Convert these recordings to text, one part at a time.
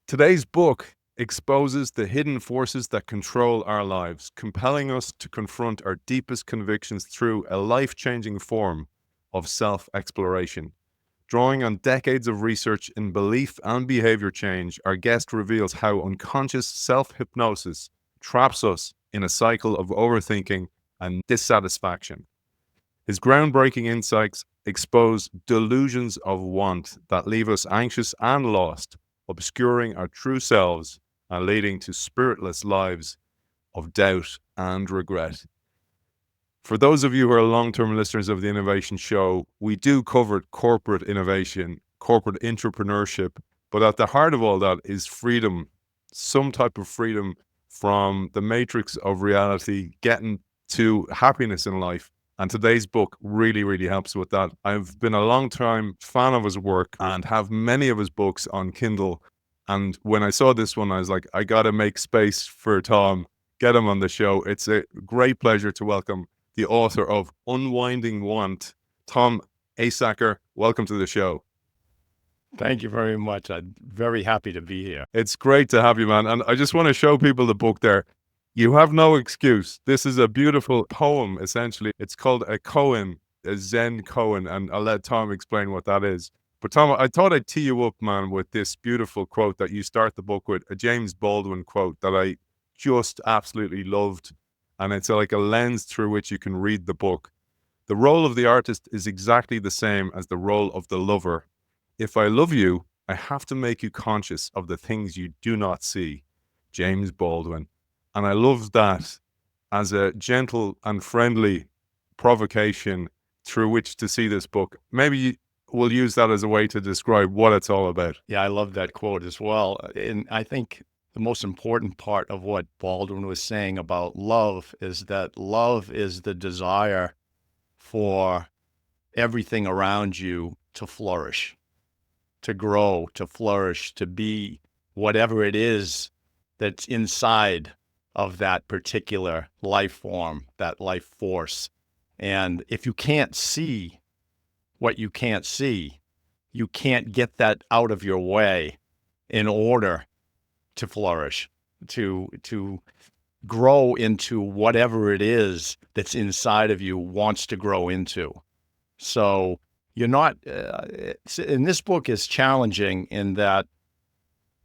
Today's book exposes the hidden forces that control our lives, compelling us to confront our deepest convictions through a life-changing form of self-exploration. Drawing on decades of research in belief and behavior change, our guest reveals how unconscious self-hypnosis traps us in a cycle of overthinking and dissatisfaction. His groundbreaking insights expose delusions of want that leave us anxious and lost, obscuring our true selves and leading to spiritless lives of doubt and regret. For those of you who are long-term listeners of the Innovation Show, we do cover corporate innovation, corporate entrepreneurship, but at the heart of all that is freedom, some type of freedom from the matrix of reality, getting to happiness in life. And today's book really, really helps with that. I've been a long-time fan of his work and have many of his books on Kindle. And when I saw this one, I was like, I got to make space for Tom, get him on the show. It's a great pleasure to welcome the author of Unwinding Want, Tom Asacker. Welcome to the show. Thank you very much. I'm very happy to be here. It's great to have you, man. And I just want to show people the book there. You have no excuse. This is a beautiful poem, essentially. It's called a koan, a Zen koan, and I'll let Tom explain what that is. But Tom, I thought I'd tee you up, man, with this beautiful quote that you start the book with, a James Baldwin quote that I just absolutely loved. And it's like a lens through which you can read the book. The role of the artist is exactly the same as the role of the lover. If I love you, I have to make you conscious of the things you do not see. James Baldwin. And I love that as a gentle and friendly provocation through which to see this book. Maybe we'll use that as a way to describe what it's all about. Yeah, I love that quote as well. And I think the most important part of what Baldwin was saying about love is that love is the desire for everything around you to flourish, to grow, to flourish, to be whatever it is that's inside of that particular life form, that life force. And if you can't see what you can't see, you can't get that out of your way in order to flourish, to grow into whatever it is that's inside of you wants to grow into. So you're not, and this book is challenging in that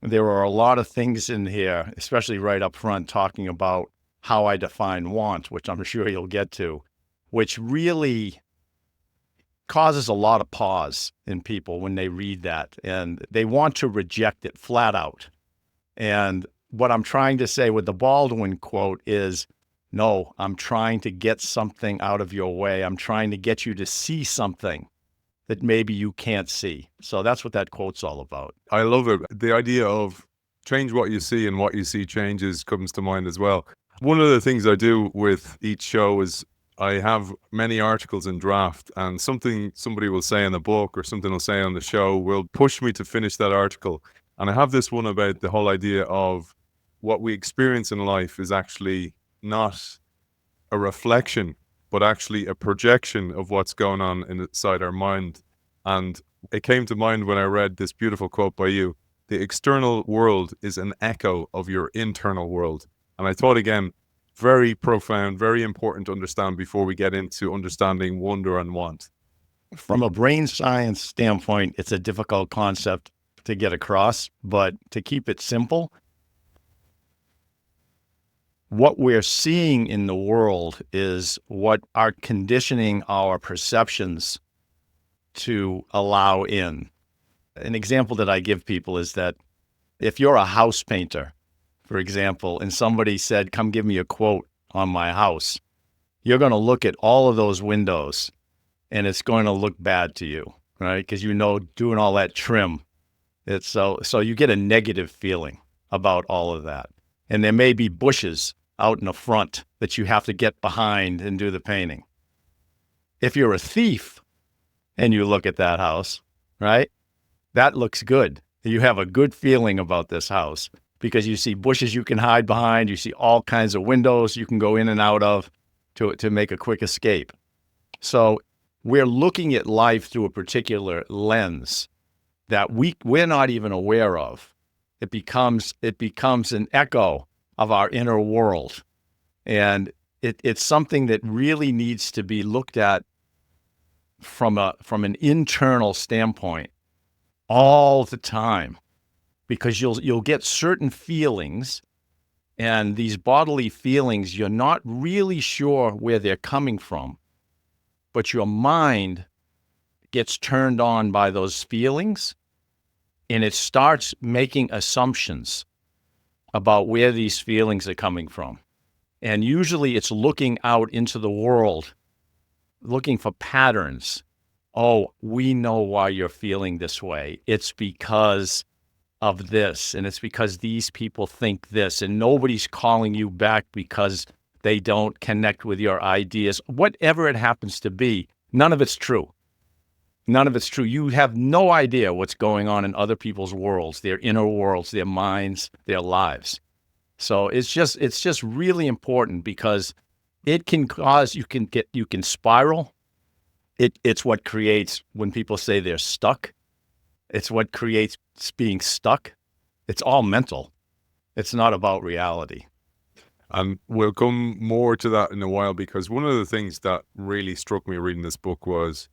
there are a lot of things in here, especially right up front, talking about how I define want, which I'm sure you'll get to, which really causes a lot of pause in people when they read that, and they want to reject it flat out. And what I'm trying to say with the Baldwin quote is, no, I'm trying to get something out of your way. I'm trying to get you to see something that maybe you can't see. So that's what that quote's all about. I love it. The idea of change what you see and what you see changes comes to mind as well. One of the things I do with each show is I have many articles in draft, and something somebody will say in the book or something will say on the show will push me to finish that article. And I have this one about the whole idea of what we experience in life is actually not a reflection, but actually a projection of what's going on inside our mind. And it came to mind when I read this beautiful quote by you: the external world is an echo of your internal world. And I thought, again, very profound, very important to understand before we get into understanding wonder and want. From a brain science standpoint, it's a difficult concept to get across, but to keep it simple, what we're seeing in the world is what are conditioning our perceptions to allow in. An example that I give people is that if you're a house painter, for example, and somebody said, come give me a quote on my house, you're going to look at all of those windows and it's going to look bad to you, right? Because you know, doing all that trim, it's so you get a negative feeling about all of that. And there may be bushes out in the front that you have to get behind and do the painting. If you're a thief and you look at that house, right, that looks good. You have a good feeling about this house because you see bushes you can hide behind. You see all kinds of windows you can go in and out of to make a quick escape. So we're looking at life through a particular lens that we're not even aware of. it becomes an echo of our inner world. And it's something that really needs to be looked at from an internal standpoint all the time, because you'll get certain feelings, and these bodily feelings, you're not really sure where they're coming from, but your mind gets turned on by those feelings, and it starts making assumptions about where these feelings are coming from. And usually it's looking out into the world, looking for patterns. Oh, we know why you're feeling this way. It's because of this, and it's because these people think this, and nobody's calling you back because they don't connect with your ideas. Whatever it happens to be, none of it's true. None of it's true. You have no idea what's going on in other people's worlds, their inner worlds, their minds, their lives. So it's just really important, because it can cause, you can spiral. It's what creates, when people say they're stuck, it's what creates being stuck. It's all mental. It's not about reality. And we'll come more to that in a while, because one of the things that really struck me reading this book was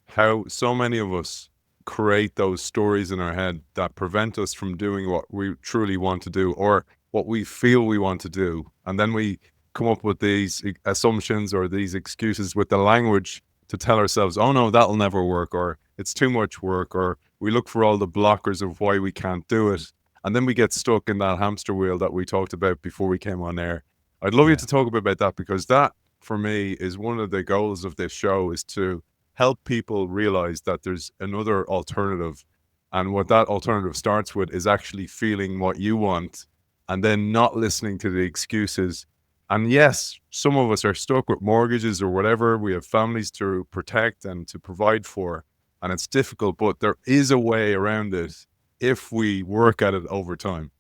how so many of us create those stories in our head that prevent us from doing what we truly want to do, or what we feel we want to do. And then we come up with these assumptions or these excuses with the language to tell ourselves, oh no, that'll never work, or it's too much work, or we look for all the blockers of why we can't do it. And then we get stuck in that hamster wheel that we talked about before we came on air. I'd love you to talk about that, because that, for me, is one of the goals of this show, is to help people realize that there's another alternative. And what that alternative starts with is actually feeling what you want, and then not listening to the excuses. And yes, some of us are stuck with mortgages or whatever. We have families to protect and to provide for, and it's difficult, but there is a way around it if we work at it over time.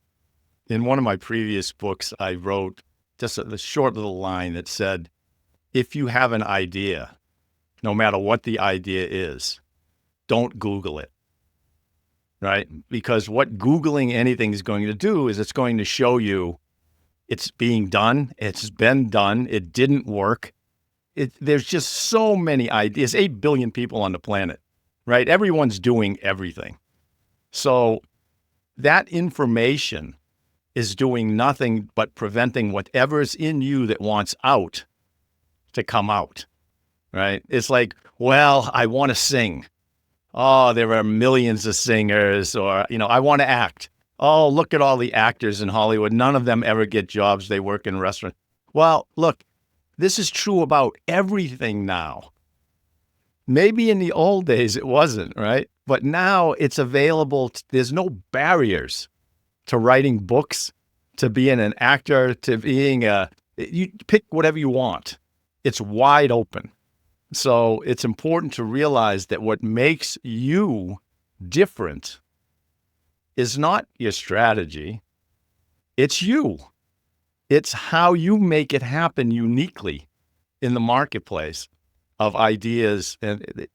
In one of my previous books, I wrote just a short little line that said, if you have an idea, no matter what the idea is, don't Google it, right? Because what Googling anything is going to do is it's going to show you it's being done, it's been done, it didn't work. There's just so many ideas, 8 billion people on the planet, right? Everyone's doing everything. So that information is doing nothing but preventing whatever's in you that wants out to come out, right? It's like, well, I want to sing. Oh, there are millions of singers. Or, I want to act. Oh, look at all the actors in Hollywood. None of them ever get jobs. They work in restaurants. Well, look, this is true about everything now. Maybe in the old days it wasn't, right? But now it's available. There's no barriers to writing books, to being an actor, to being you pick whatever you want. It's wide open. So it's important to realize that what makes you different is not your strategy. It's you. It's how you make it happen uniquely in the marketplace of ideas and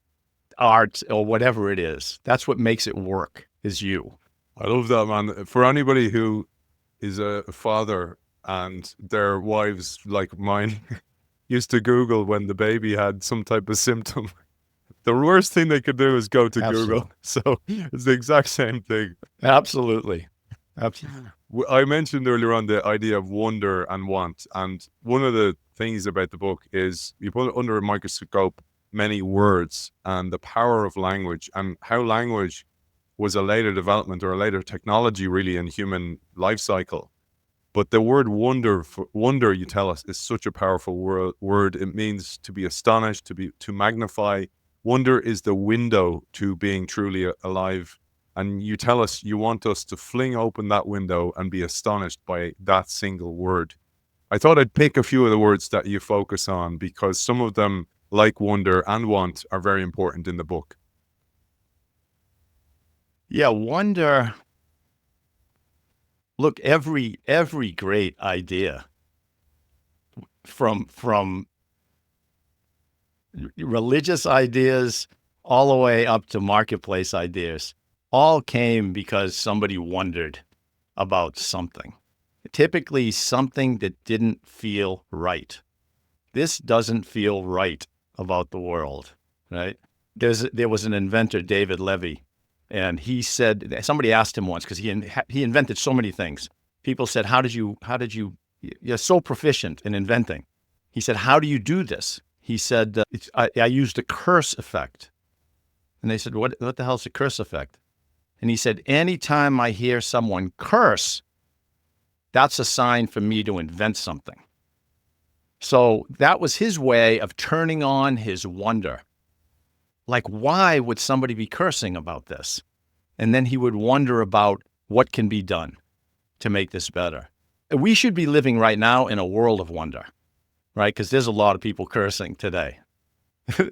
art or whatever it is. That's what makes it work, is you. I love that, man. For anybody who is a father and their wives, like mine, used to Google when the baby had some type of symptom, the worst thing they could do is go to Google. So it's the exact same thing. Absolutely. Absolutely. I mentioned earlier on the idea of wonder and want. And one of the things about the book is you put under a microscope many words and the power of language, and how language was a later development or a later technology really in human life cycle. But the word wonder, you tell us, is such a powerful word. It means to be astonished, to magnify. Wonder is the window to being truly alive. And you tell us you want us to fling open that window and be astonished by that single word. I thought I'd pick a few of the words that you focus on, because some of them, like wonder and want, are very important in the book. Yeah, wonder. Look, every great idea, from religious ideas all the way up to marketplace ideas, all came because somebody wondered. about something, typically something that didn't feel right. This doesn't feel right about the world, right? There was an inventor, David Levy, and he said, somebody asked him once, because he invented so many things. People said, you're so proficient in inventing. He said, how do you do this? He said, I used a curse effect. And they said, what the hell's a curse effect? And he said, anytime I hear someone curse, that's a sign for me to invent something. So that was his way of turning on his wonder. Like, why would somebody be cursing about this? And then he would wonder about what can be done to make this better. We should be living right now in a world of wonder, right? Because there's a lot of people cursing today.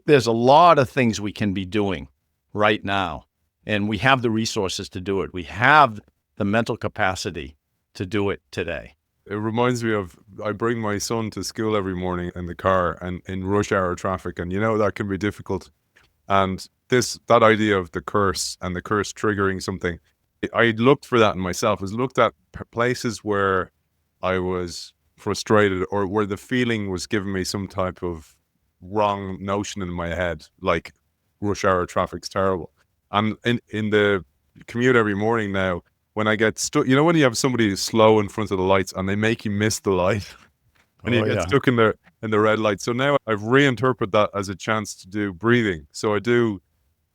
There's a lot of things we can be doing right now. And we have the resources to do it. We have the mental capacity to do it today. It reminds me of, I bring my son to school every morning in the car and in rush hour traffic, and that can be difficult. And that idea of the curse and the curse triggering something, I looked for that in myself. I looked at places where I was frustrated or where the feeling was giving me some type of wrong notion in my head, like rush hour traffic's terrible. And in the commute every morning now, when I get stuck, when you have somebody who's slow in front of the lights and they make you miss the light, when you get stuck in the red light. So now I've reinterpreted that as a chance to do breathing. So I do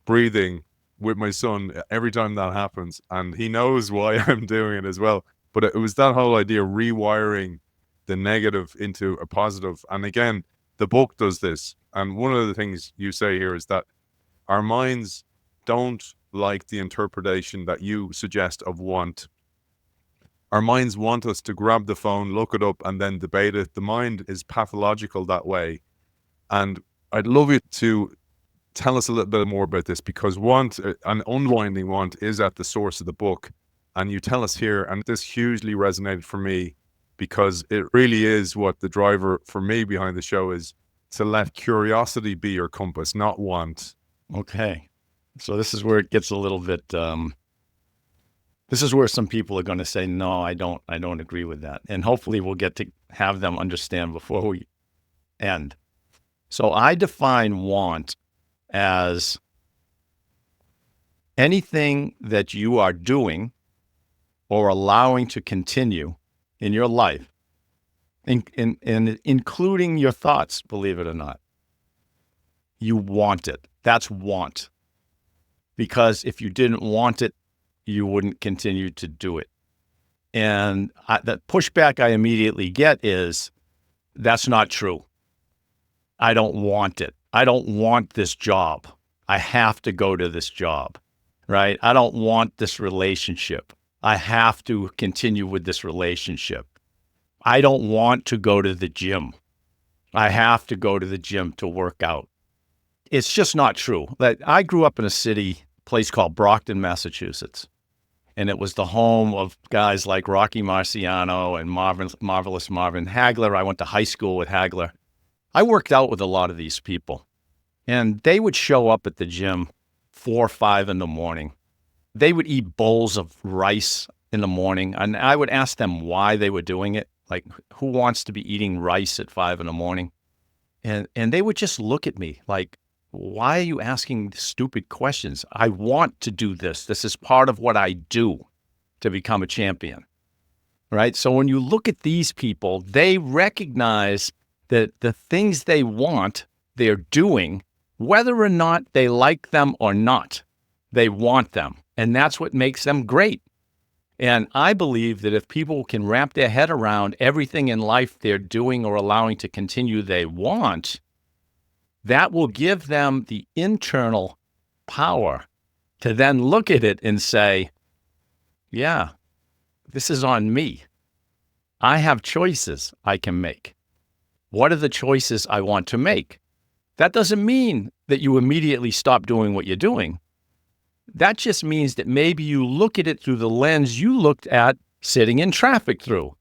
breathing with my son every time that happens, and he knows why I'm doing it as well. But it was that whole idea of rewiring the negative into a positive. And again, the book does this. And one of the things you say here is that our minds don't like the interpretation that you suggest of want. Our minds want us to grab the phone, look it up, and then debate it. The mind is pathological that way. And I'd love you to tell us a little bit more about this, because want and unwinding want is at the source of the book. And you tell us here, and this hugely resonated for me, because it really is what the driver for me behind the show is, to let curiosity be your compass, not want. Okay. So this is where it gets a little bit, this is where some people are going to say, no, I don't agree with that. And hopefully we'll get to have them understand before we end. So I define want as anything that you are doing or allowing to continue in your life, including your thoughts, believe it or not. You want it. That's want. Because if you didn't want it, you wouldn't continue to do it. And the pushback I immediately get is, that's not true. I don't want it. I don't want this job. I have to go to this job, right? I don't want this relationship. I have to continue with this relationship. I don't want to go to the gym. I have to go to the gym to work out. It's just not true. I grew up in a place called Brockton, Massachusetts. And it was the home of guys like Rocky Marciano and Marvelous Marvin Hagler. I went to high school with Hagler. I worked out with a lot of these people. And they would show up at the gym 4 or 5 in the morning. They would eat bowls of rice in the morning. And I would ask them why they were doing it. Like, who wants to be eating rice at 5 in the morning? And they would just look at me like, why are you asking stupid questions? I want to do this. This is part of what I do to become a champion, right? So when you look at these people, they recognize that the things they want, they're doing, whether or not they like them or not, they want them. And that's what makes them great. And I believe that if people can wrap their head around everything in life they're doing or allowing to continue they want, that will give them the internal power to then look at it and say, yeah, this is on me. I have choices I can make. What are the choices I want to make? That doesn't mean that you immediately stop doing what you're doing. That just means that maybe you look at it through the lens you looked at sitting in traffic through,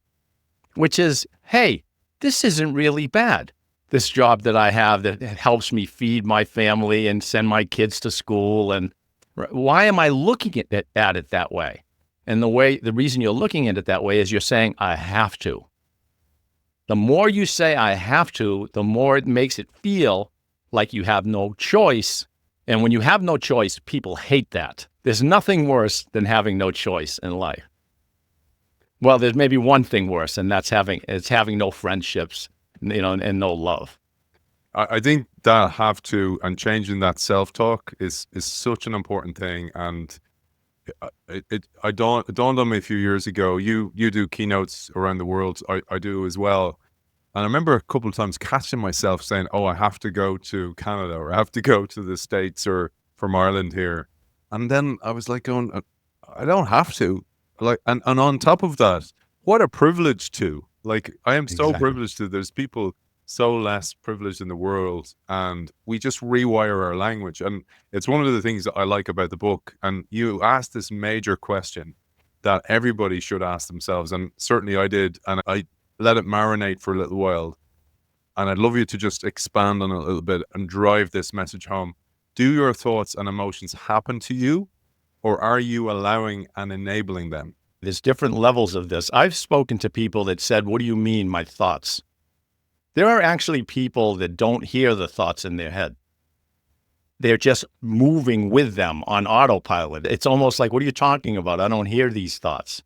which is, hey, this isn't really bad. This job that I have that helps me feed my family and send my kids to school. And why am I looking at it that way? And the reason you're looking at it that way is you're saying, I have to. The more you say I have to, the more it makes it feel like you have no choice. And when you have no choice, people hate that. There's nothing worse than having no choice in life. Well, there's maybe one thing worse, and that's having no friendships, and no love. I think that have to, and changing that self-talk is such an important thing. And it dawned on me a few years ago. You do keynotes around the world. I do as well. And I remember a couple of times catching myself saying, oh, I have to go to Canada, or I have to go to the States, or from Ireland here. And then I was like going, I don't have to. Like, and on top of that, what a privilege to. Like, I am so Exactly. privileged to. There's people so less privileged in the world, and we just rewire our language. And it's one of the things that I like about the book. And you asked this major question that everybody should ask themselves, and certainly I did, and I let it marinate for a little while. And I'd love you to just expand on it a little bit and drive this message home. Do your thoughts and emotions happen to you, or are you allowing and enabling them? There's different levels of this. I've spoken to people that said, what do you mean, my thoughts? There are actually people that don't hear the thoughts in their head. They're just moving with them on autopilot. It's almost like, what are you talking about? I don't hear these thoughts.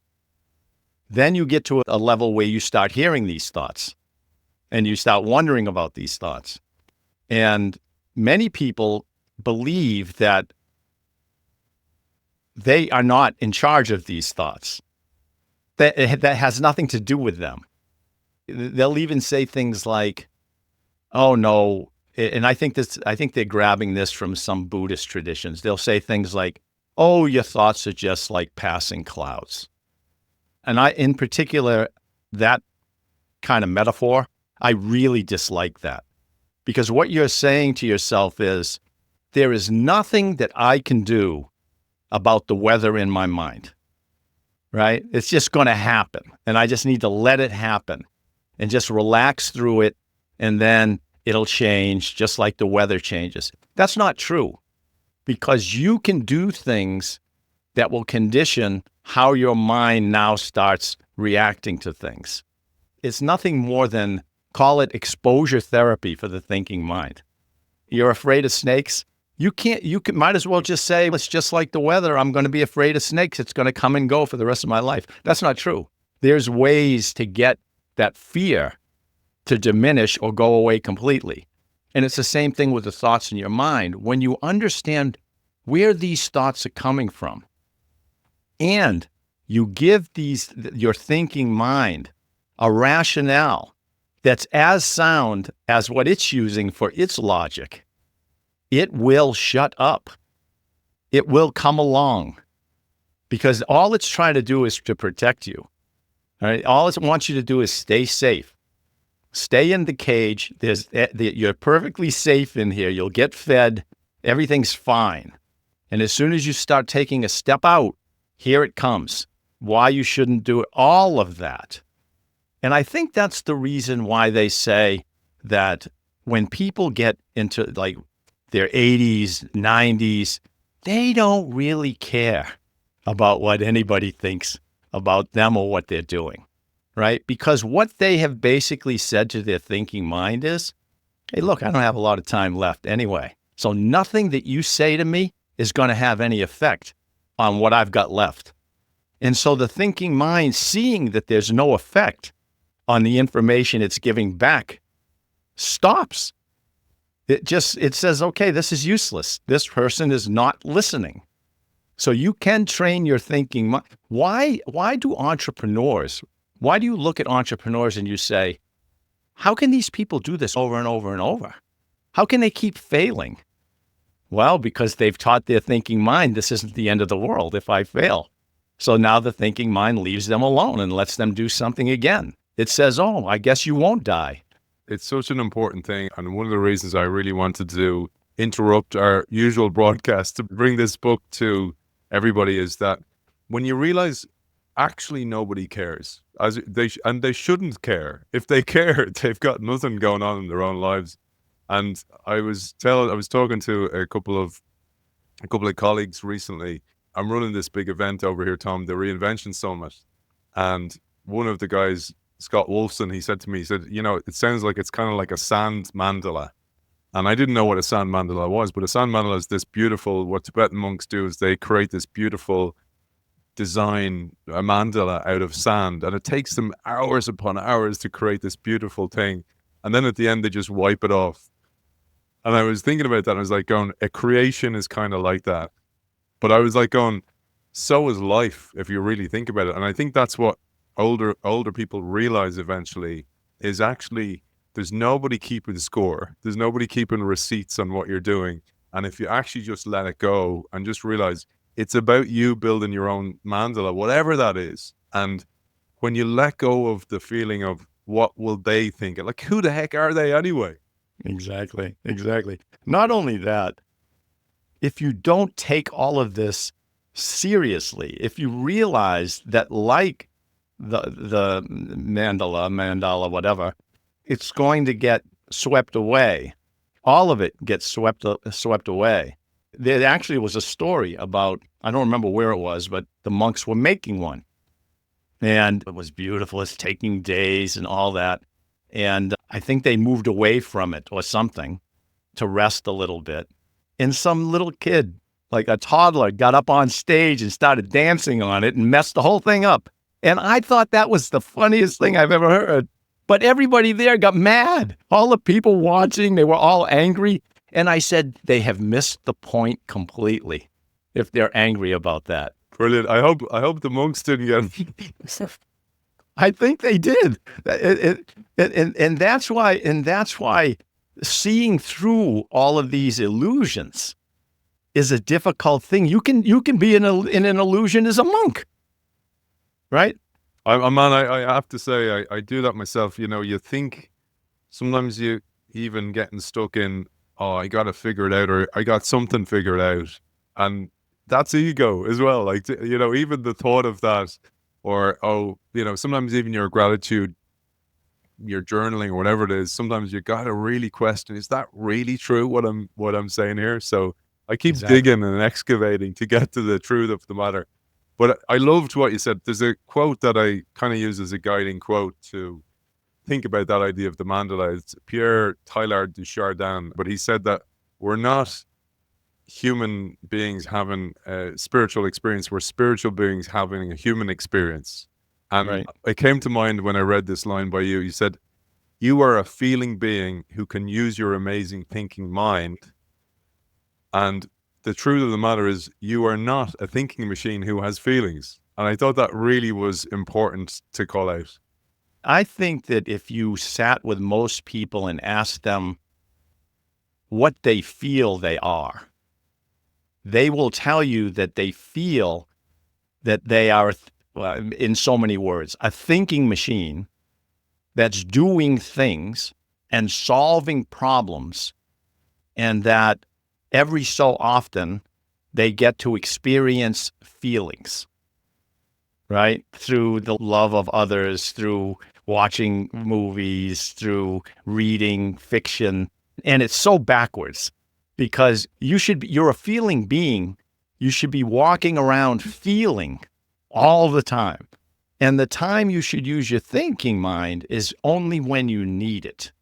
Then you get to a level where you start hearing these thoughts and you start wondering about these thoughts. And many people believe that they are not in charge of these thoughts. That has nothing to do with them. They'll even say things like, oh no, and I think they're grabbing this from some Buddhist traditions. They'll say things like, oh, your thoughts are just like passing clouds. And in particular, that kind of metaphor, I really dislike that. Because what you're saying to yourself is, there is nothing that I can do about the weather in my mind, right? It's just going to happen. And I just need to let it happen and just relax through it. And then it'll change just like the weather changes. That's not true, because you can do things that will condition how your mind now starts reacting to things. It's nothing more than, call it exposure therapy for the thinking mind. You're afraid of snakes? You might as well just say, it's just like the weather. I'm going to be afraid of snakes. It's going to come and go for the rest of my life. That's not true. There's ways to get that fear to diminish or go away completely. And it's the same thing with the thoughts in your mind. When you understand where these thoughts are coming from, and you give your thinking mind a rationale that's as sound as what it's using for its logic, it will shut up. It will come along, because all it's trying to do is to protect you. All right? All it wants you to do is stay safe. Stay in the cage. You're perfectly safe in here. You'll get fed. Everything's fine. And as soon as you start taking a step out, here it comes. Why you shouldn't do it, all of that. And I think that's the reason why they say that when people get into like their 80s, 90s, they don't really care about what anybody thinks about them or what they're doing, right? Because what they have basically said to their thinking mind is, hey, look, I don't have a lot of time left anyway. So nothing that you say to me is going to have any effect on what I've got left. And so the thinking mind, seeing that there's no effect on the information it's giving back, stops. It says, okay, this is useless. This person is not listening. So you can train your thinking mind. Why do you look at entrepreneurs and you say, how can these people do this over and over and over? How can they keep failing? Well, because they've taught their thinking mind, this isn't the end of the world if I fail. So now the thinking mind leaves them alone and lets them do something again. It says, oh, I guess you won't die. It's such an important thing. And one of the reasons I really wanted to interrupt our usual broadcast to bring this book to everybody is that when you realize actually nobody cares, they shouldn't care. If they care, they've got nothing going on in their own lives. And I was talking to a couple of colleagues recently, I'm running this big event over here, Tom, the Reinvention Summit. And one of the guys, Scott Wolfson, he said to me, he said, it sounds like it's kind of like a sand mandala. And I didn't know what a sand mandala was, but a sand mandala is this beautiful, what Tibetan monks do is they create this beautiful design, a mandala out of sand. And it takes them hours upon hours to create this beautiful thing. And then at the end, they just wipe it off. And I was thinking about that. And I was like going, a creation is kind of like that. But I was like going, so is life, if you really think about it. And I think that's what older people realize eventually is actually there's nobody keeping score. There's nobody keeping receipts on what you're doing. And if you actually just let it go and just realize it's about you building your own mandala, whatever that is. And when you let go of the feeling of what will they think, like who the heck are they anyway? Exactly. Not only that, if you don't take all of this seriously, if you realize that like the mandala, whatever, it's going to get swept away. All of it gets swept away. There actually was a story about, I don't remember where it was, but the monks were making one. And it was beautiful. It's taking days and all that. And I think they moved away from it or something to rest a little bit. And some little kid, like a toddler, got up on stage and started dancing on it and messed the whole thing up. And I thought that was the funniest thing I've ever heard. But everybody there got mad. All the people watching, they were all angry. And I said, they have missed the point completely if they're angry about that. Brilliant. I hope the monks didn't get I think they did. And that's why seeing through all of these illusions is a difficult thing. You can be in an illusion as a monk, right? I have to say, I do that myself. You think sometimes you even getting stuck in, oh, I got to figure it out, or I got something figured out. And that's ego as well. Like, even the thought of that, or, sometimes even your gratitude, your journaling or whatever it is, sometimes you got to really question, is that really true what I'm saying here? So I keep digging and excavating to get to the truth of the matter. But I loved what you said. There's a quote that I kind of use as a guiding quote to think about that idea of the mandala. It's Pierre Teilhard de Chardin, but he said that we're not human beings having a spiritual experience. We're spiritual beings having a human experience. And it came to mind when I read this line by you. You said, you are a feeling being who can use your amazing thinking mind. And the truth of the matter is you are not a thinking machine who has feelings. And I thought that really was important to call out. I think that if you sat with most people and asked them what they feel they are, they will tell you that they feel that they are, in so many words, a thinking machine that's doing things and solving problems, and that every so often they get to experience feelings, right? Through the love of others, through watching movies, through reading fiction. And it's so backwards because you're a feeling being. You should be walking around feeling all the time. And the time you should use your thinking mind is only when you need it.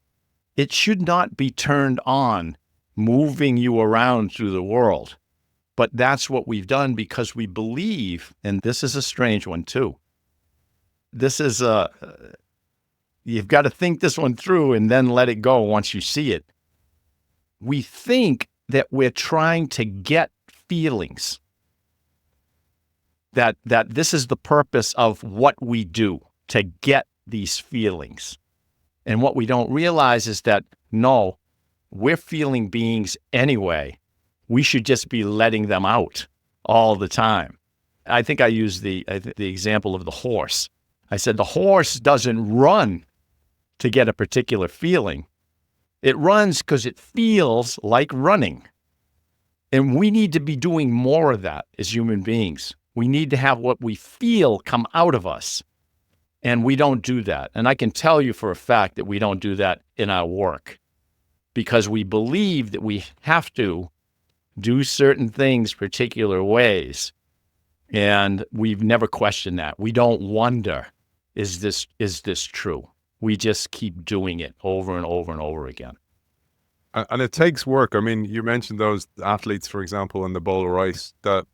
It should not be turned on, moving you around through the world. But that's what we've done because we believe, and this is a strange one too. This is you've got to think this one through and then let it go once you see it. We think that we're trying to get feelings, that this is the purpose of what we do, to get these feelings. And what we don't realize is that, no, we're feeling beings anyway. We should just be letting them out all the time. I think I used the example of the horse. I said the horse doesn't run to get a particular feeling. It runs because it feels like running. And we need to be doing more of that as human beings. We need to have what we feel come out of us. And we don't do that. And I can tell you for a fact that we don't do that in our work because we believe that we have to do certain things particular ways And we've never questioned that. We don't wonder, is this true? We just keep doing it over and over and over again. And it takes work. I mean, you mentioned those athletes, for example, in the boulder race, that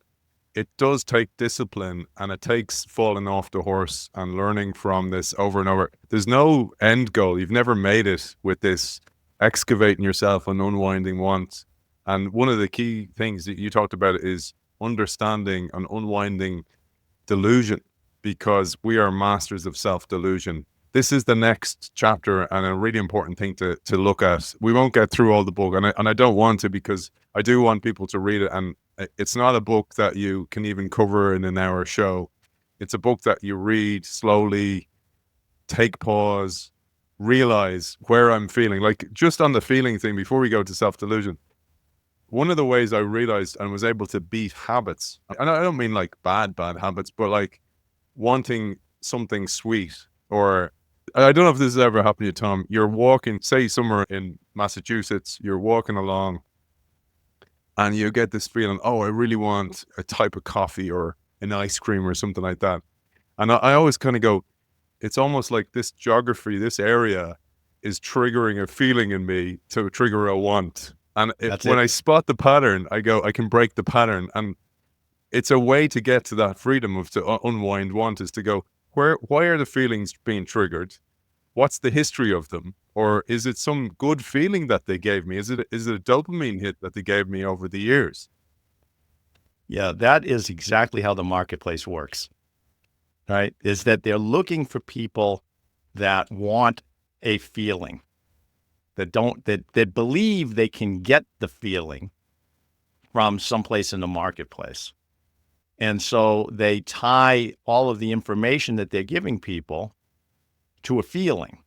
it does take discipline, and it takes falling off the horse and learning from this over and over. There's no end goal. You've never made it with this excavating yourself and unwinding want. And one of the key things that you talked about is understanding and unwinding delusion, because we are masters of self-delusion. This is the next chapter and a really important thing to look at. We won't get through all the book, and I don't want to, because I do want people to read it. And it's not a book that you can even cover in an hour show. It's a book that you read slowly, take pause, realize where I'm feeling. Like, just on the feeling thing, before we go to self-delusion, one of the ways I realized and was able to beat habits, and I don't mean like bad habits, but like wanting something sweet, or I don't know if this has ever happened to you, Tom. You're walking, say somewhere in Massachusetts, you're walking along and you get this feeling, oh, I really want a type of coffee or an ice cream or something like that. And I always kind of go, it's almost like this geography, this area is triggering a feeling in me to trigger a want. And when I spot the pattern, I go, I can break the pattern. And it's a way to get to that freedom of to unwind want, is to go, why are the feelings being triggered? What's the history of them? Or is it some good feeling that they gave me? Is it a dopamine hit that they gave me over the years? Yeah, that is exactly how the marketplace works, right? Is that they're looking for people that want a feeling, that believe they can get the feeling from someplace in the marketplace. And so they tie all of the information that they're giving people to a feeling.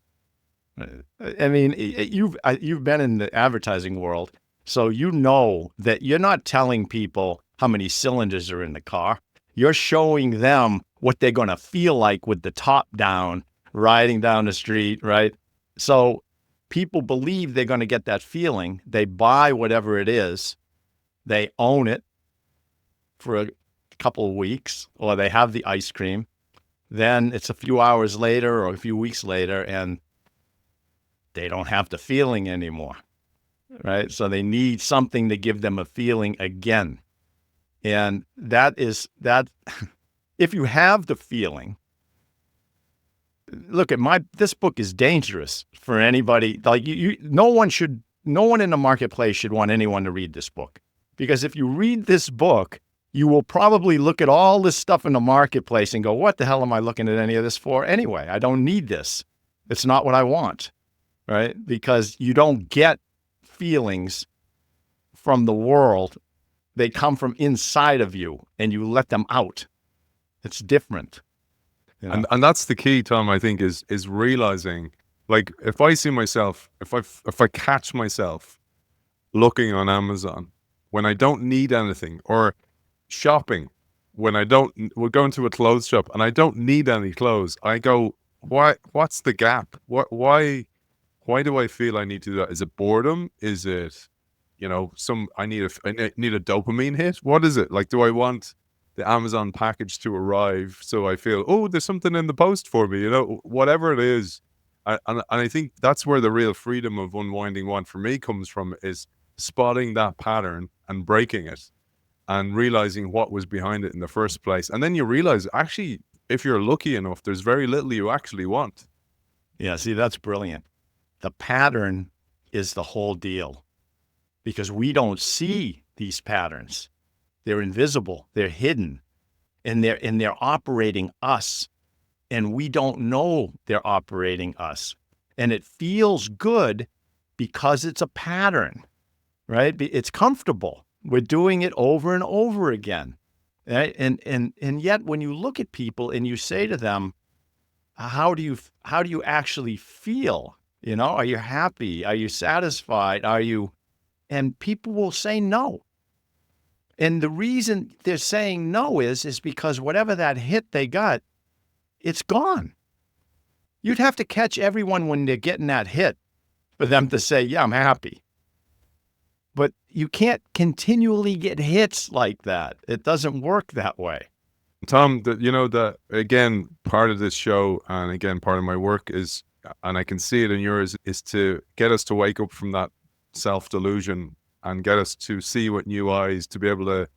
I mean, you've been in the advertising world, so you know that you're not telling people how many cylinders are in the car. You're showing them what they're going to feel like with the top down, riding down the street, right? So people believe they're going to get that feeling. They buy whatever it is. They own it for a couple of weeks, or they have the ice cream. Then it's a few hours later or a few weeks later, and they don't have the feeling anymore, right? So they need something to give them a feeling again. And that if you have the feeling, look, this book is dangerous for anybody. Like no one in the marketplace should want anyone to read this book, because if you read this book, you will probably look at all this stuff in the marketplace and go, what the hell am I looking at any of this for anyway? I don't need this. It's not what I want, right? Because you don't get feelings from the world. They come from inside of you, and you let them out. It's different. You know? And that's the key, Tom, I think, is realizing, like, if I see myself, if I catch myself looking on Amazon when I don't need anything, or shopping when we're going to a clothes shop and I don't need any clothes, I go, what's the gap? Why do I feel I need to do that? Is it boredom? Is it, I need a dopamine hit? What is it? Like, do I want the Amazon package to arrive so I feel, oh, there's something in the post for me, whatever it is. And I think that's where the real freedom of unwinding want for me comes from, is spotting that pattern and breaking it and realizing what was behind it in the first place. And then you realize, actually, if you're lucky enough, there's very little you actually want. Yeah, see, that's brilliant. The pattern is the whole deal, because we don't see these patterns. They're invisible, they're hidden, and they're operating us, and we don't know they're operating us. And it feels good because it's a pattern, right? It's comfortable. We're doing it over and over again, right? And yet, when you look at people and you say to them, how do you actually feel? Are you happy? Are you satisfied? And people will say no. And the reason they're saying no is because whatever that hit they got, it's gone. You'd have to catch everyone when they're getting that hit for them to say, yeah, I'm happy. But you can't continually get hits like that. It doesn't work that way. Tom, that again, part of this show and again, part of my work is, and I can see it in yours, is to get us to wake up from that self-delusion and get us to see with new eyes, to be able to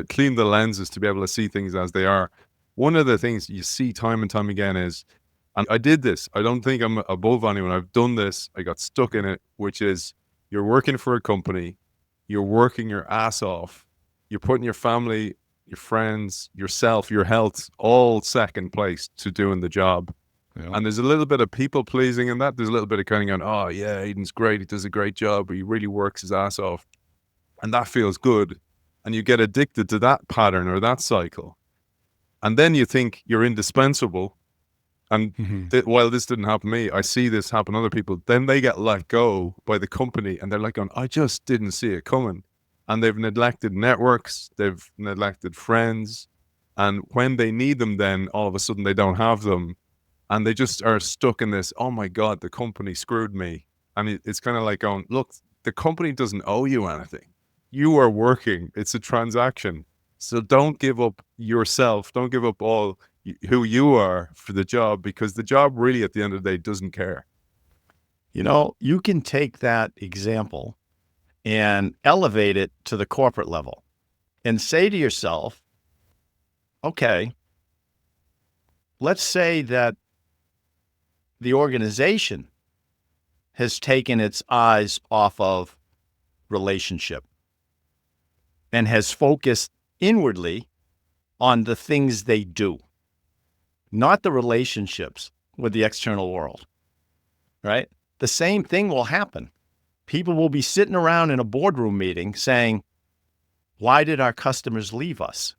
clean the lenses, to be able to see things as they are. One of the things you see time and time again is, and I did this, I don't think I'm above anyone, I've done this, I got stuck in it, which is you're working for a company, you're working your ass off, you're putting your family, your friends, yourself, your health, all second place to doing the job. Yeah. And there's a little bit of people pleasing in that. There's a little bit of kind of going, oh yeah, Aidan's great, he does a great job, he really works his ass off. And that feels good. And you get addicted to that pattern or that cycle. And then you think you're indispensable. And while this didn't happen to me, I see this happen to other people. Then they get let go by the company and they're like, going, I just didn't see it coming. And they've neglected networks, they've neglected friends. And when they need them, then all of a sudden they don't have them. And they just are stuck in this, oh my God, the company screwed me. And it's kind of like going, look, the company doesn't owe you anything. You are working. It's a transaction. So don't give up yourself. Don't give up all who you are for the job, because the job really at the end of the day doesn't care. You can take that example and elevate it to the corporate level and say to yourself, okay, let's say that the organization has taken its eyes off of relationship and has focused inwardly on the things they do, not the relationships with the external world, right? The same thing will happen. People will be sitting around in a boardroom meeting saying, why did our customers leave us?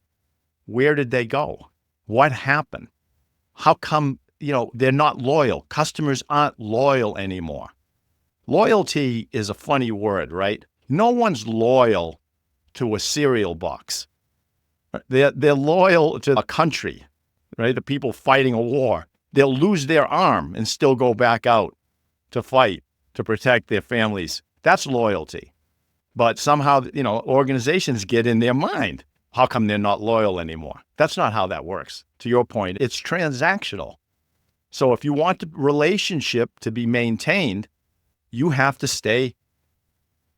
Where did they go? What happened? How come, they're not loyal? Customers aren't loyal anymore. Loyalty is a funny word, right? No one's loyal to a cereal box. They're loyal to a country, right? The people fighting a war. They'll lose their arm and still go back out to fight, to protect their families. That's loyalty. But somehow, organizations get in their mind. How come they're not loyal anymore? That's not how that works. To your point, it's transactional. So if you want the relationship to be maintained, you have to stay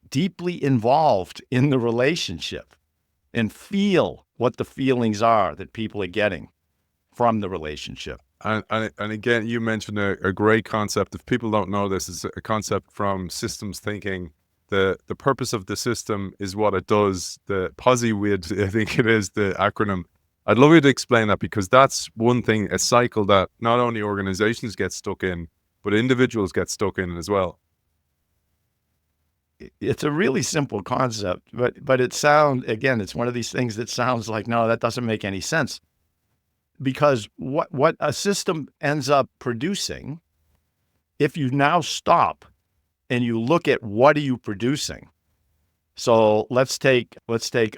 deeply involved in the relationship and feel what the feelings are that people are getting from the relationship. And again, you mentioned a great concept. If people don't know this, it's a concept from systems thinking. The purpose of the system is what it does. The POSI-WID, I think it is the acronym. I'd love you to explain that, because that's one thing, a cycle that not only organizations get stuck in, but individuals get stuck in as well. It's a really simple concept, but it's one of these things that sounds like, no, that doesn't make any sense. Because what a system ends up producing, if you now stop and you look at what are you producing. So let's take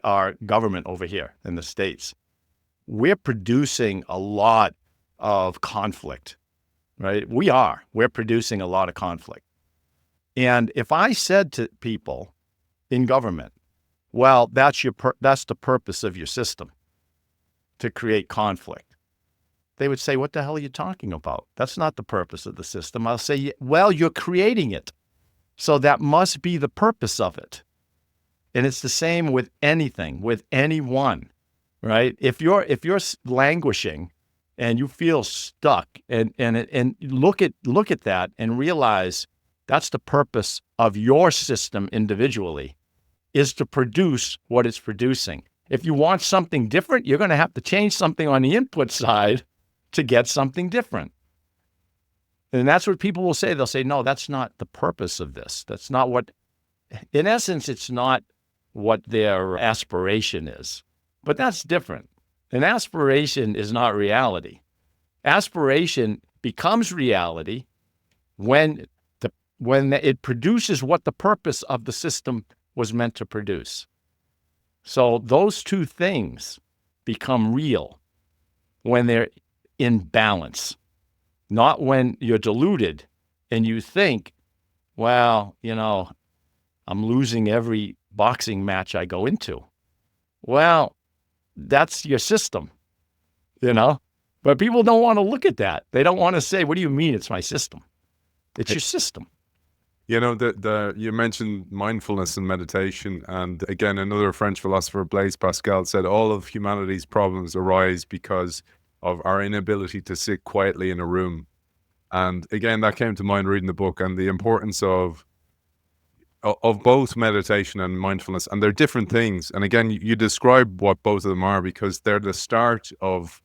our government over here in the States. We're producing a lot of conflict, right? We're producing a lot of conflict. And if I said to people in government, well, that's the purpose of your system, to create conflict, they would say, what the hell are you talking about? That's not the purpose of the system. I'll say, well, you're creating it. So that must be the purpose of it. And it's the same with anything, with anyone, right? If you're languishing and you feel stuck and look at that and realize that's the purpose of your system individually, is to produce what it's producing. If you want something different, you're going to have to change something on the input side to get something different. And that's what people will say. They'll say, no, that's not the purpose of this. That's not what, in essence, it's not what their aspiration is. But that's different. An aspiration is not reality. Aspiration becomes reality when it produces what the purpose of the system was meant to produce. So those two things become real when they're in balance, not when you're deluded and you think, well, I'm losing every boxing match I go into. Well, that's your system, you know? But people don't want to look at that. They don't want to say, what do you mean it's my system? It's your system. You know, you mentioned mindfulness and meditation. And again, another French philosopher, Blaise Pascal, said all of humanity's problems arise because of our inability to sit quietly in a room. And again, that came to mind reading the book, and the importance of both meditation and mindfulness. And they're different things. And again, you describe what both of them are, because they're the start of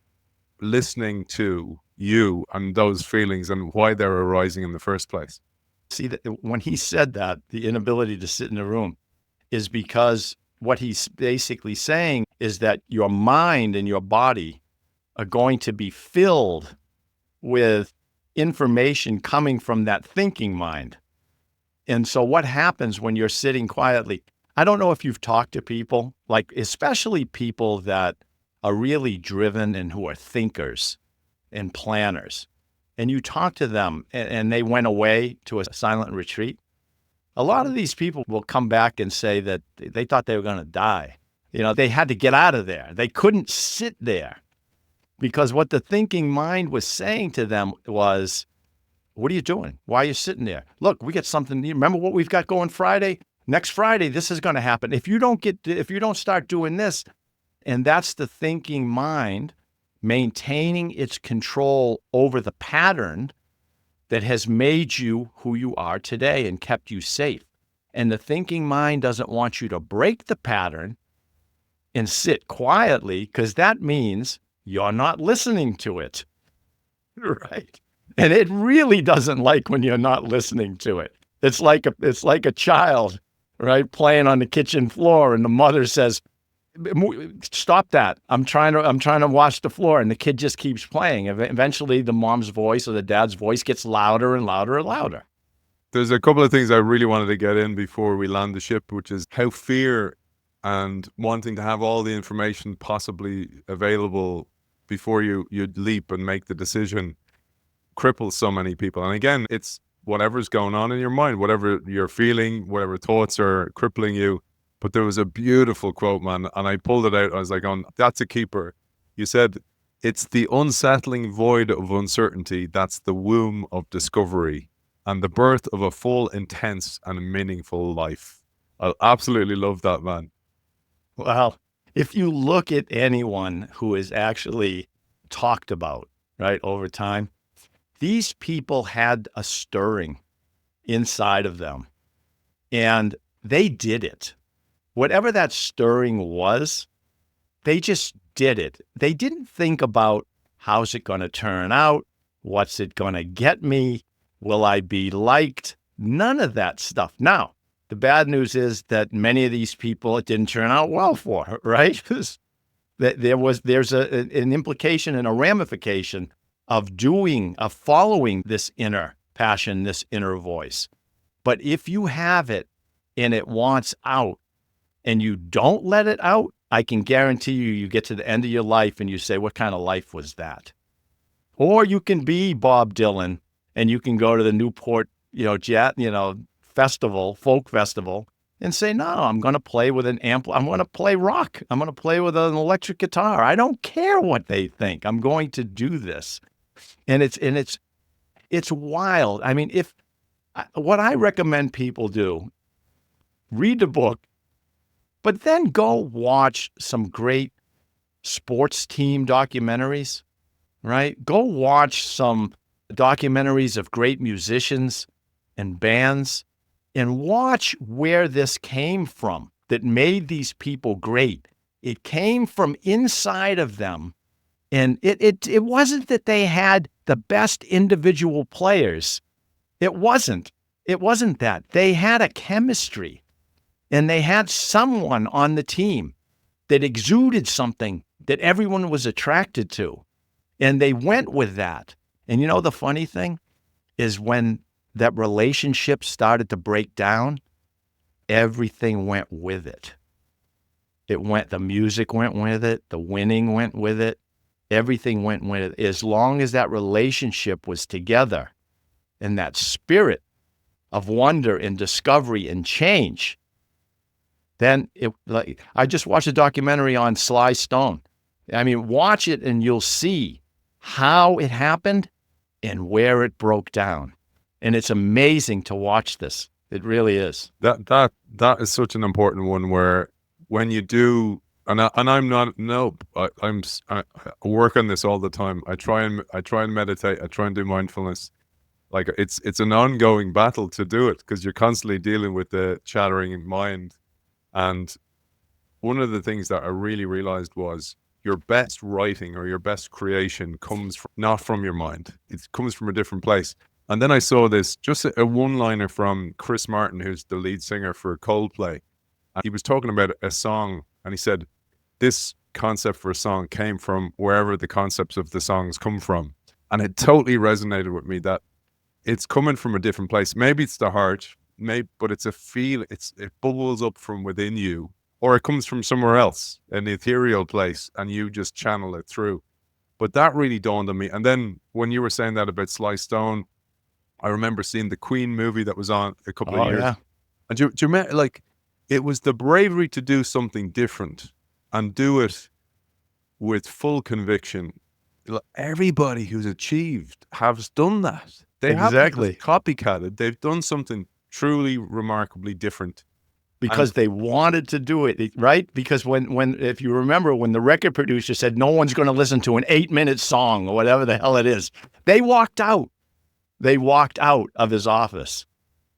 listening to you and those feelings and why they're arising in the first place. See, that when he said that, the inability to sit in a room is because what he's basically saying is that your mind and your body are going to be filled with information coming from that thinking mind. And so what happens when you're sitting quietly? I don't know if you've talked to people, like especially people that are really driven and who are thinkers and planners, and you talk to them and they went away to a silent retreat. A lot of these people will come back and say that they thought they were going to die. You know, they had to get out of there. They couldn't sit there because what the thinking mind was saying to them was, what are you doing? Why are you sitting there? Look, we got something. Remember what we've got going Friday? Next Friday, this is going to happen. If you don't start doing this, and that's the thinking mind maintaining its control over the pattern that has made you who you are today and kept you safe. And the thinking mind doesn't want you to break the pattern and sit quietly, because that means you're not listening to it, right? And it really doesn't like when you're not listening to it. It's like a child, right, playing on the kitchen floor, and the mother says, "Stop that! I'm trying to wash the floor," and the kid just keeps playing. Eventually, the mom's voice or the dad's voice gets louder and louder and louder. There's a couple of things I really wanted to get in before we land the ship, which is how fear and wanting to have all the information possibly available before you leap and make the decision cripples so many people. And again, it's whatever's going on in your mind, whatever you're feeling, whatever thoughts are crippling you. But there was a beautiful quote, man, and I pulled it out. I was like, that's a keeper. You said, it's the unsettling void of uncertainty that's the womb of discovery and the birth of a full, intense, and meaningful life. I absolutely love that, man. Well, if you look at anyone who is actually talked about, right, over time, these people had a stirring inside of them, and they did it. Whatever that stirring was, they just did it. They didn't think about how's it going to turn out? What's it going to get me? Will I be liked? None of that stuff. Now, the bad news is that many of these people, it didn't turn out well for, right? There's an implication and a ramification of following this inner passion, this inner voice. But if you have it and it wants out and you don't let it out, I can guarantee you get to the end of your life and you say, what kind of life was that? Or you can be Bob Dylan and you can go to the Newport, festival, folk festival, and say, no, I'm going to play with an amp. I'm going to play rock. I'm going to play with an electric guitar. I don't care what they think. I'm going to do this. And it's wild. I mean, what I recommend people do, read the book, but then go watch some great sports team documentaries, right? Go watch some documentaries of great musicians and bands and watch where this came from that made these people great. It came from inside of them. And it wasn't that they had the best individual players. It wasn't that. They had a chemistry, and they had someone on the team that exuded something that everyone was attracted to. And they went with that. And you know, the funny thing is when that relationship started to break down, everything went with it. The music went with it. The winning went with it. Everything went with it. As long as that relationship was together and that spirit of wonder and discovery and change, then I just watched a documentary on Sly Stone. I mean, watch it and you'll see how it happened and where it broke down. And it's amazing to watch this. It really is. That is such an important one, where when you do, I'm not, no, I work on this all the time. I try and meditate. I try and do mindfulness. Like it's an ongoing battle to do it, because you're constantly dealing with the chattering mind. And one of the things that I really realized was your best writing or your best creation comes not from your mind. It comes from a different place. And then I saw this, just a one-liner from Chris Martin, who's the lead singer for Coldplay. And he was talking about a song, and he said, this concept for a song came from wherever the concepts of the songs come from. And it totally resonated with me, that it's coming from a different place. Maybe it's the heart, but it's a feel. It bubbles up from within you, or it comes from somewhere else, an ethereal place, and you just channel it through. But that really dawned on me. And then when you were saying that about Sly Stone, I remember seeing the Queen movie that was on a couple of years. Yeah. And do you remember, like, it was the bravery to do something different and do it with full conviction. Everybody who's achieved has done that. They Exactly. haven't copycatted. They've done something truly remarkably different. Because they wanted to do it, right? Because when if you remember, when the record producer said no one's going to listen to an 8-minute song or whatever the hell it is, they walked out. They walked out of his office,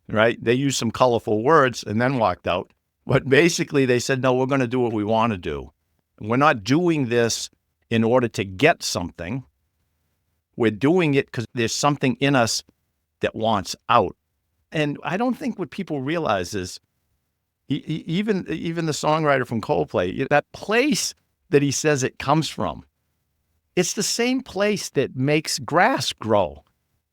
right? They used some colorful words and then walked out. But basically they said, no, we're going to do what we want to do. We're not doing this in order to get something. We're doing it because there's something in us that wants out. And I don't think what people realize is, even the songwriter from Coldplay, that place that he says it comes from, it's the same place that makes grass grow,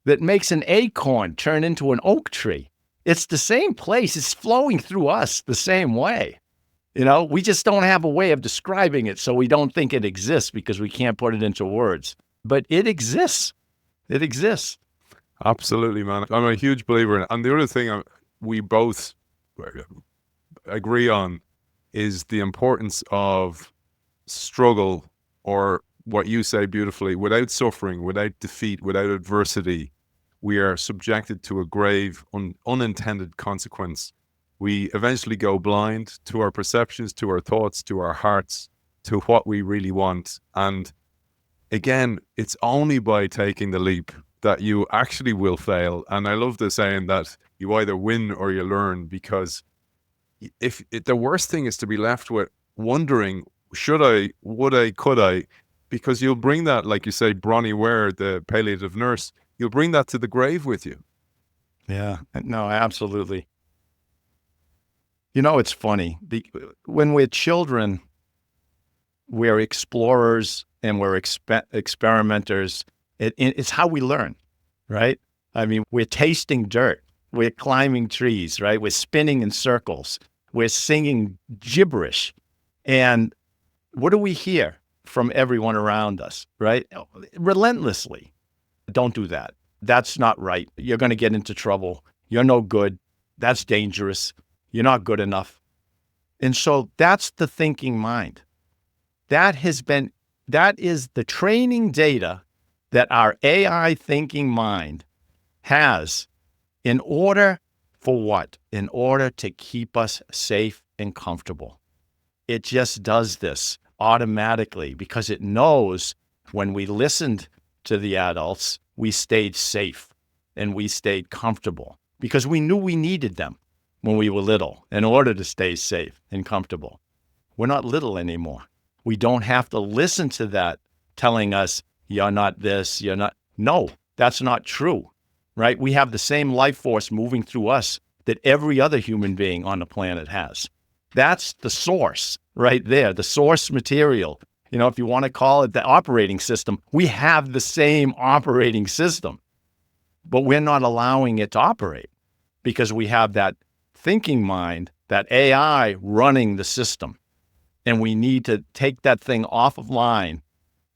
that makes an acorn turn into an oak tree. It's the same place. It's flowing through us the same way. We just don't have a way of describing it, so we don't think it exists because we can't put it into words. But it exists. It exists. Absolutely, man. I'm a huge believer in it. And the other thing we both agree on is the importance of struggle, or what you say beautifully, without suffering, without defeat, without adversity, we are subjected to a grave, unintended consequence. We eventually go blind to our perceptions, to our thoughts, to our hearts, to what we really want. And again, it's only by taking the leap that you actually will fail. And I love the saying that you either win or you learn, because if the worst thing is to be left with wondering, should I, would I, could I? Because you'll bring that, like you say, Bronnie Ware, the palliative nurse, you'll bring that to the grave with you. Yeah, no, absolutely. It's funny. When we're children, we're explorers and we're experimenters. It's how we learn, right? I mean, we're tasting dirt. We're climbing trees, right? We're spinning in circles. We're singing gibberish. And what do we hear from everyone around us, right? Relentlessly. Don't do that. That's not right. You're going to get into trouble. You're no good. That's dangerous. You're not good enough. And so that's the thinking mind. That is the training data that our AI thinking mind has in order for what? In order to keep us safe and comfortable. It just does this automatically because it knows when we listened to the adults, we stayed safe and we stayed comfortable because we knew we needed them when we were little in order to stay safe and comfortable. We're not little anymore. We don't have to listen to that telling us, you're not this, you're not. No, that's not true, right? We have the same life force moving through us that every other human being on the planet has. That's the source right there, the source material. If you want to call it the operating system, we have the same operating system, but we're not allowing it to operate because we have that thinking mind, that AI running the system. And we need to take that thing off of line,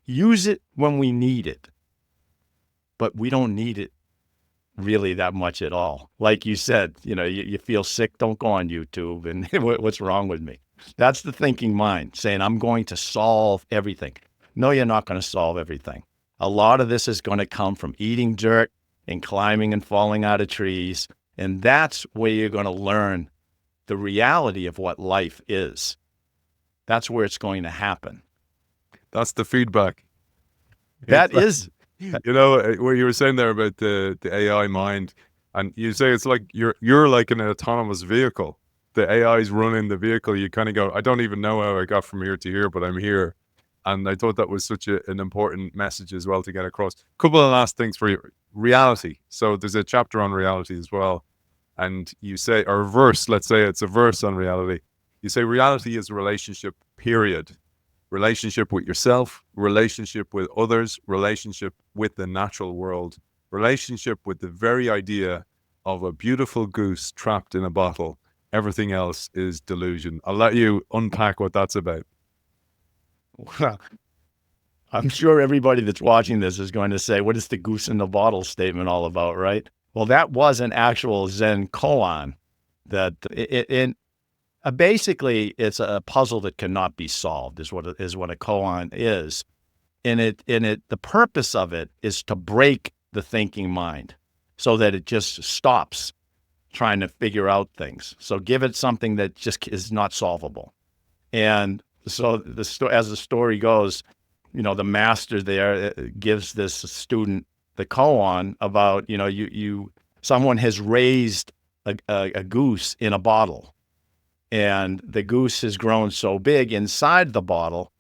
use it when we need it, but we don't need it really that much at all. Like you said, you feel sick, don't go on YouTube and what's wrong with me? That's the thinking mind saying, I'm going to solve everything. No, you're not going to solve everything. A lot of this is going to come from eating dirt and climbing and falling out of trees. And that's where you're going to learn the reality of what life is. That's where it's going to happen. That's the feedback. That is, what you were saying there about the AI mind, and you say it's like you're like an autonomous vehicle. The AI is running the vehicle. You kind of go, I don't even know how I got from here to here, but I'm here. And I thought that was such an important message as well to get across. Couple of last things for you. Reality. So there's a chapter on reality as well. And you say, or a verse, let's say it's a verse on reality. You say reality is a relationship, period. Relationship with yourself, relationship with others, relationship with the natural world, relationship with the very idea of a beautiful goose trapped in a bottle. Everything else is delusion. I'll let you unpack what that's about. Well, I'm sure everybody that's watching this is going to say, what is the goose in the bottle statement all about, right? Well, that was an actual Zen koan that basically it's a puzzle that cannot be solved is what a koan is. And the purpose of it is to break the thinking mind so that it just stops trying to figure out things. So give it something that just is not solvable. And so as the story goes, the master there gives this student the koan about, someone has raised a goose in a bottle, and the goose has grown so big inside the bottle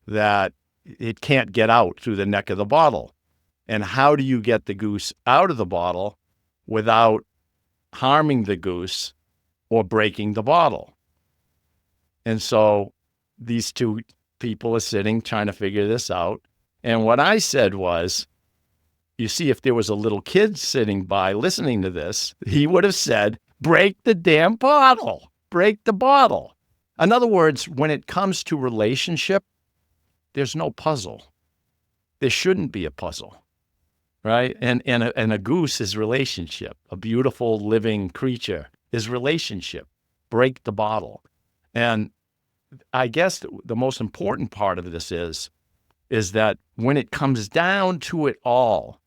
that it can't get out through the neck of the bottle. And how do you get the goose out of the bottle without harming the goose or breaking the bottle? And so these two people are sitting trying to figure this out. And what I said was, you see, if there was a little kid sitting by listening to this, he would have said, break the damn bottle, break the bottle. In other words, when it comes to relationship, there's no puzzle. There shouldn't be a puzzle, right? And a goose is relationship. A beautiful living creature is relationship. Break the bottle. And I guess the most important part of this is that when it comes down to it all,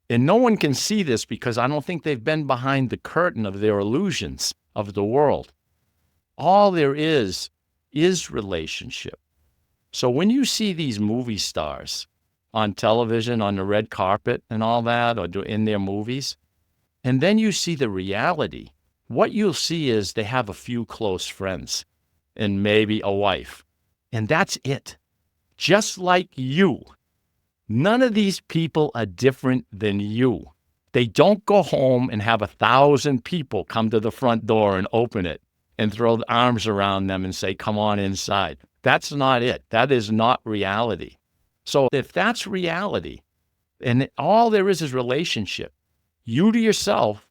and no one can see this because I don't think they've been behind the curtain of their illusions of the world. All there is relationship. So when you see these movie stars on television, on the red carpet and all that, or in their movies, and then you see the reality, what you'll see is they have a few close friends and maybe a wife, and that's it. Just like you. None of these people are different than you. They don't go home and have 1,000 people come to the front door and open it and throw the arms around them and say, come on inside. That's not it. That is not reality. So if that's reality, and all there is relationship, you to yourself,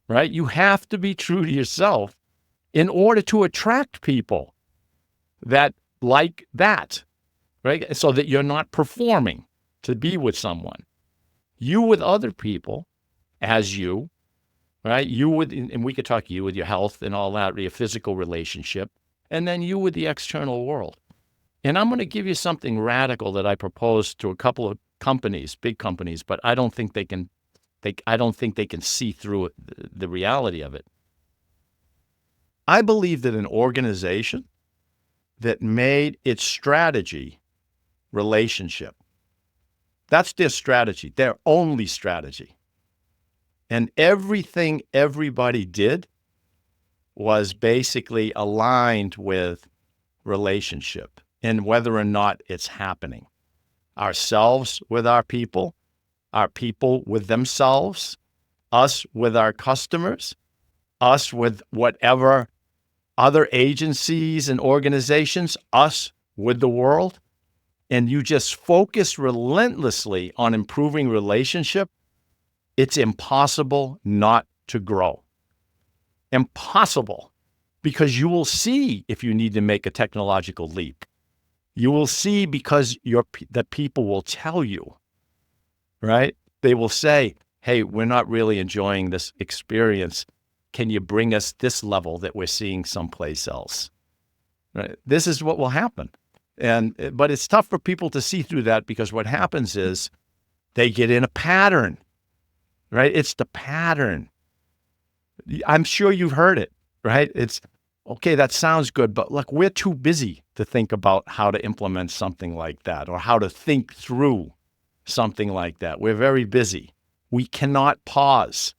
right? You have to be true to yourself in order to attract people that like that, right? So that you're not performing to be with someone. You with other people as you, right? You with, and we could talk you with your health and all that, your physical relationship, and then you with the external world. And I'm going to give you something radical that I proposed to a couple of companies, big companies, but I don't think they can see through it, the reality of it. I believe that an organization that made its strategy relationship, that's their strategy, their only strategy. And everything everybody did was basically aligned with relationship and whether or not it's happening. Ourselves with our people with themselves, us with our customers, us with whatever other agencies and organizations, us with the world. And you just focus relentlessly on improving relationship, it's impossible not to grow. Impossible. Because you will see if you need to make a technological leap. You will see because the people will tell you, right? They will say, hey, we're not really enjoying this experience. Can you bring us this level that we're seeing someplace else? Right? This is what will happen. But it's tough for people to see through that, because what happens is they get in a pattern, right? It's the pattern. I'm sure you've heard it, right? It's, okay, that sounds good, but look, we're too busy to think about how to implement something like that or how to think through something like that. We're very busy. We cannot pause.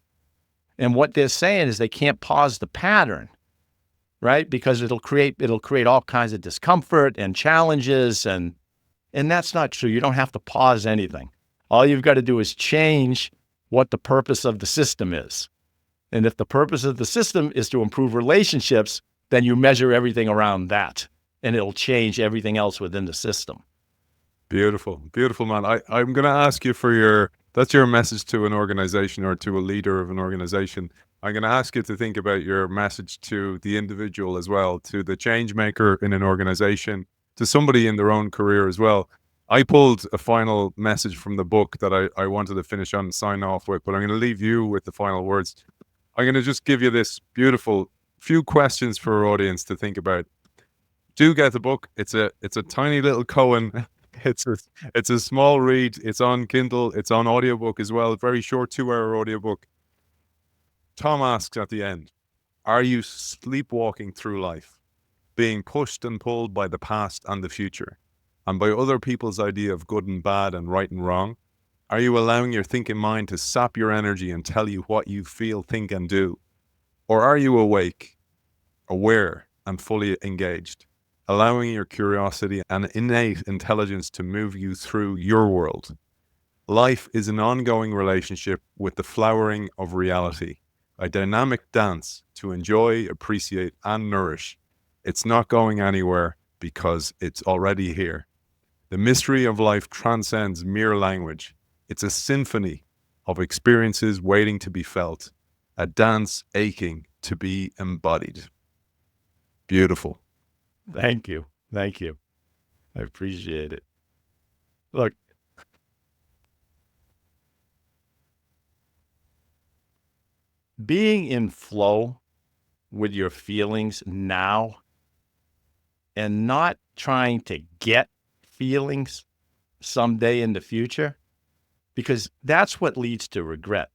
And what they're saying is they can't pause the pattern, right? Because it'll create all kinds of discomfort and challenges, and that's not true. You don't have to pause anything. All you've got to do is change what the purpose of the system is. And if the purpose of the system is to improve relationships, then you measure everything around that, and it'll change everything else within the system. Beautiful, beautiful, man. I'm going to ask you for that's your message to an organization or to a leader of an organization. I'm going to ask you to think about your message to the individual as well, to the change maker in an organization, to somebody in their own career as well. I pulled a final message from the book that I wanted to finish on and sign off with, but I'm going to leave you with the final words. I'm going to just give you this beautiful few questions for our audience to think about. Do get the book. It's a tiny little koan. It's a small read. It's on Kindle. It's on audiobook as well. Very short 2-hour audiobook. Tom asks at the end, are you sleepwalking through life, being pushed and pulled by the past and the future, and by other people's idea of good and bad and right and wrong? Are you allowing your thinking mind to sap your energy and tell you what you feel, think, and do? Or are you awake, aware, and fully engaged, allowing your curiosity and innate intelligence to move you through your world? Life is an ongoing relationship with the flowering of reality, a dynamic dance to enjoy, appreciate, and nourish. It's not going anywhere because it's already here. The mystery of life transcends mere language. It's a symphony of experiences waiting to be felt, a dance aching to be embodied. Beautiful. Thank you. Thank you. I appreciate it. Look, being in flow with your feelings now and not trying to get feelings someday in the future, because that's what leads to regret,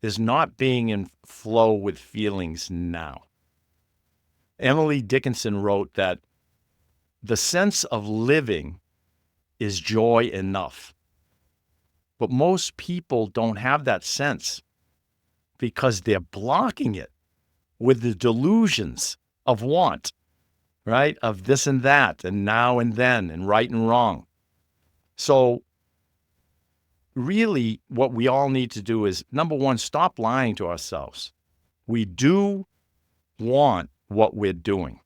is not being in flow with feelings now. Emily Dickinson wrote that the sense of living is joy enough. But most people don't have that sense because they're blocking it with the delusions of want, right? Of this and that, and now and then, and right and wrong. So really what we all need to do is, number one, stop lying to ourselves. We do want what we're doing.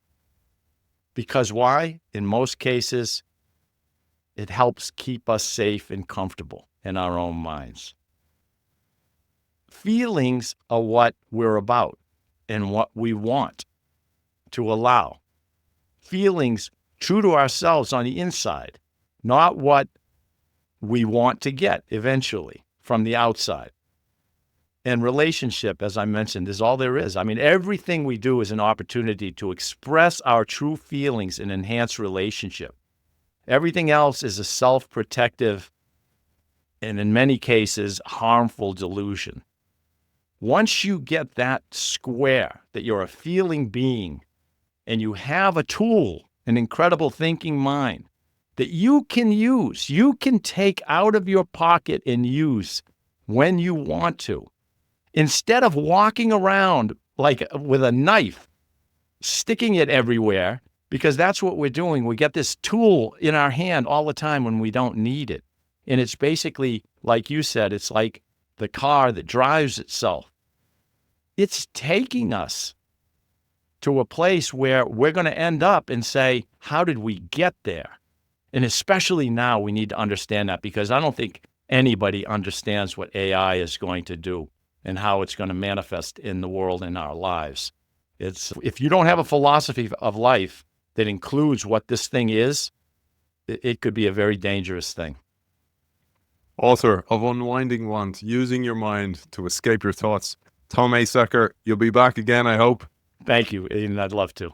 Because why? In most cases, it helps keep us safe and comfortable in our own minds. Feelings are what we're about and what we want to allow. Feelings true to ourselves on the inside, not what we want to get eventually from the outside. And relationship, as I mentioned, is all there is. I mean, everything we do is an opportunity to express our true feelings and enhance relationship. Everything else is a self-protective and, in many cases, harmful delusion. Once you get that square, that you're a feeling being, and you have a tool, an incredible thinking mind, that you can use, you can take out of your pocket and use when you want to, instead of walking around like with a knife, sticking it everywhere, because that's what we're doing. We get this tool in our hand all the time when we don't need it. And it's basically, like you said, it's like the car that drives itself. It's taking us to a place where we're going to end up and say, how did we get there? And especially now, we need to understand that, because I don't think anybody understands what AI is going to do and how it's going to manifest in the world in our lives. If you don't have a philosophy of life that includes what this thing is, it could be a very dangerous thing. author of Unwinding Want, Using Your Mind to Escape Your Thoughts. Tom Asacker, you'll be back again, I hope. Thank you, Aidan. I'd love to.